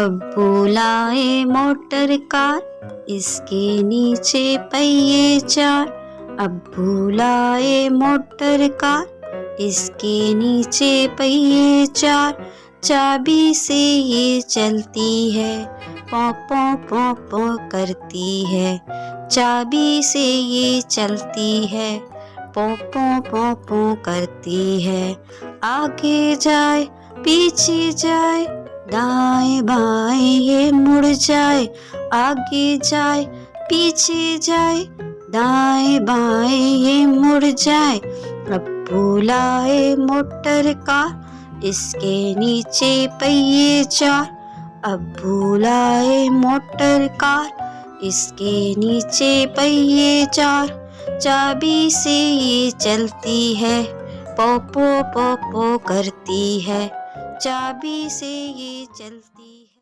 अब्बू लाए motor car, इसके नीचे पहिए चार। अब्बू लाए मोटर कार, इसके नीचे पहिए चार। चाबी से ये चलती है, पौ पौ पौ पौ करती है। चाबी से ये चलती है, पौ पौ पौ पौ करती है। आगे जाए पीछे जाए, दाएं बाएं ये मुड़ जाए। आगे जाए पीछे जाए, दाएं बाएं ये मुड़ जाए। अब्बू लाए मोटर कार, इसके नीचे पहिए चार। अब्बू लाए मोटर कार, इसके नीचे पहिए चार। चाबी से ये चलती है, पौ पौ पौ पौ करती है। चाबी से ये चलती है।